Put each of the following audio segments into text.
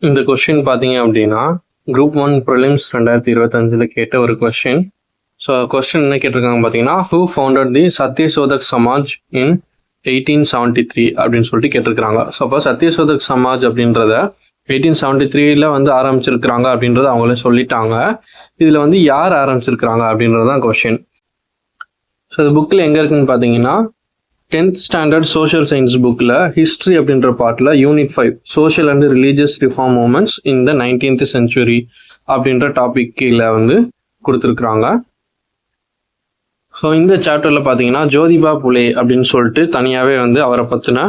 இந்த கொஸ்டின் பார்த்தீங்க அப்படின்னா குரூப் 1 ப்ரிலிம்ஸ் 2025 கேட்ட ஒரு கொஸ்டின். ஸோ கொஸ்டின் என்ன கேட்டிருக்காங்க பார்த்தீங்கன்னா, ஹூ ஃபவுண்டட் தி சத்யசோதக் சமாஜ் இன் 1873 அப்படின்னு சொல்லிட்டு கேட்டிருக்காங்க. ஸோ அப்போ சத்யசோதக் சமாஜ் அப்படின்றத 1873 வந்து ஆரம்பிச்சிருக்கிறாங்க அப்படின்றத அவங்களே சொல்லிட்டாங்க. இதில் வந்து யார் ஆரம்பிச்சிருக்கிறாங்க அப்படின்றது தான் கொஸ்டின். ஸோ இது புக்கில் எங்கே இருக்குன்னு பார்த்தீங்கன்னா 10th ஸ்டாண்டர்ட் சோஷியல் சயின்ஸ் புக்கில் ஹிஸ்ட்ரி அப்படின்ற பார்ட்டில் unit 5 social and religious reform moments in the 19th century அப்படின்ற டாபிக் கீழே வந்து கொடுத்துருக்குறாங்க. ஸோ இந்த சாப்டரில் பார்த்தீங்கன்னா ஜோதிபா புலே அப்படின்னு சொல்லிட்டு தனியாகவே வந்து அவரை பற்றின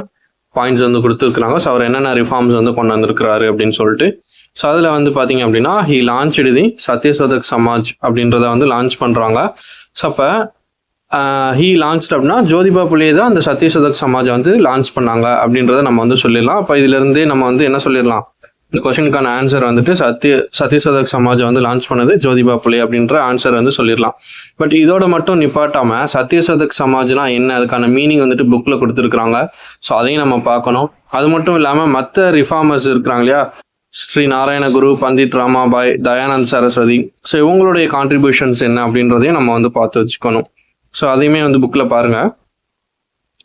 பாயிண்ட்ஸ் வந்து கொடுத்துருக்குறாங்க. ஸோ அவர் என்னென்ன ரிஃபார்ம்ஸ் வந்து கொண்டு வந்திருக்கிறாரு அப்படின்னு சொல்லிட்டு. ஸோ அதில் வந்து பார்த்தீங்க அப்படின்னா ஹி லான்ச் தி சத்யசோதக் சமாஜ் அப்படின்றத வந்து லான்ச் பண்ணுறாங்க. ஸோ அப்போ ஹீ லான்ச் அப்படின்னா ஜோதிபா புலே தான் அந்த சத்யசோதக் சமாஜை வந்து லான்ச் பண்ணாங்க அப்படின்றத நம்ம வந்து சொல்லிடலாம். அப்போ இதுலேருந்தே நம்ம வந்து என்ன சொல்லிடலாம், இந்த கொஸ்டினுக்கான ஆன்சர் வந்துட்டு சத்யசோதக் சமாஜை வந்து லான்ச் பண்ணது ஜோதிபா புலே அப்படின்ற ஆன்சர் வந்து சொல்லிடலாம். பட் இதோட மட்டும் நிப்பாட்டாம சத்யசோதக் சமாஜ்னா என்ன, அதுக்கான மீனிங் வந்துட்டு புக்கில் கொடுத்துருக்குறாங்க. ஸோ அதையும் நம்ம பார்க்கணும். அது மட்டும் இல்லாமல் மற்ற ரிஃபார்மர்ஸ் இருக்கிறாங்க இல்லையா, ஸ்ரீ நாராயண குரு, பண்டிட் ராமாபாய், தயானந்த் சரஸ்வதி, ஸோ இவங்களுடைய கான்ட்ரிபியூஷன்ஸ் என்ன அப்படின்றதையும் நம்ம வந்து பார்த்து வச்சுக்கணும். ஸோ அதையுமே வந்து புக்கில் பாருங்கள்.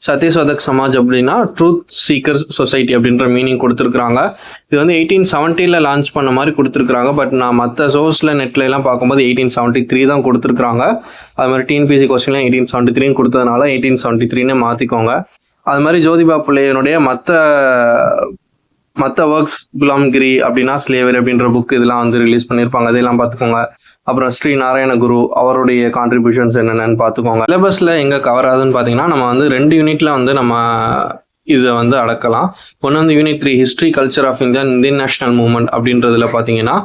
சத்யசோதக் சமாஜ் அப்படின்னா ட்ரூத் சீக்கர்ஸ் சொசைட்டி அப்படின்ற மீனிங் கொடுத்துருக்குறாங்க. இது வந்து 1870 லான்ச் பண்ண மாதிரி கொடுத்துருக்குறாங்க. பட் நான் மற்ற சோர்ஸில் நெட்டில் எல்லாம் பார்க்கும்போது 1873 தான் கொடுத்துருக்குறாங்க. அது மாதிரி டிஎன்பிசி கொஸ்டின்லாம் 1873 கொடுத்ததுனால 1873 மாற்றிக்கோங்க. அது மாதிரி ஜோதிபா புலேயனுடைய மற்ற ஒர்க்ஸ் குலாம்கிரி அப்படின்னா ஸ்லேவரி அப்படின்ற புக் இதெல்லாம் வந்து ரிலீஸ் பண்ணியிருப்பாங்க, அதெல்லாம் பார்த்துக்கோங்க. அப்புறம் ஸ்ரீ நாராயண குரு அவருடைய கான்ட்ரிபியூஷன்ஸ் என்னென்னு பார்த்துக்கோங்க. சிலபஸில் எங்கே கவர் ஆகுதுன்னு பார்த்தீங்கன்னா நம்ம வந்து 2 யூனிட்ல வந்து நம்ம இதை வந்து அடக்கலாம். ஒன்று வந்து unit 3 history culture of Indian national movement அப்படின்றதுல பார்த்தீங்கன்னா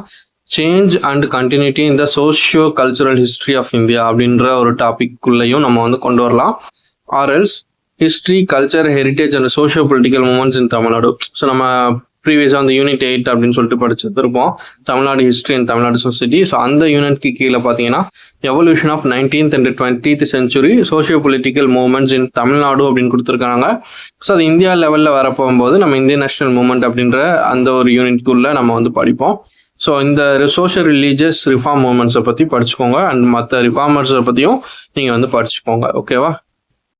change and continuity in the socio cultural history of India அப்படின்ற ஒரு டாபிக்குள்ளேயும் நம்ம வந்து கொண்டு வரலாம். ஆர்எல்ஸ் history culture heritage and socio political movements in Tamil Nadu. So நம்ம ப்ரீவியஸாக வந்து யூனிட் 8 அப்படின்னு சொல்லிட்டு படிச்சுருப்போம், Tamil Nadu history and Tamil Nadu society. So அந்த யூனிட்க்கு கீழே பார்த்தீங்கன்னா evolution of 19th and 20th century socio political movements in Tamil Nadu அப்படின்னு கொடுத்துருக்காங்க. ஸோ அது இந்தியா லெவலில் வரப்போகும்போது நம்ம இந்தியன் நேஷனல் மூவ்மெண்ட் அப்படின்ற அந்த ஒரு யூனிட்குள்ளே நம்ம வந்து படிப்போம். ஸோ இந்த சோஷியல் ரிலீஜியஸ் ரிஃபார்ம் மூவ்மெண்ட்ஸை பற்றி படிச்சுக்கோங்க. அண்ட் மற்ற ரிஃபார்மர்ஸை பற்றியும் நீங்கள் வந்து படிச்சுக்கோங்க. ஓகேவா?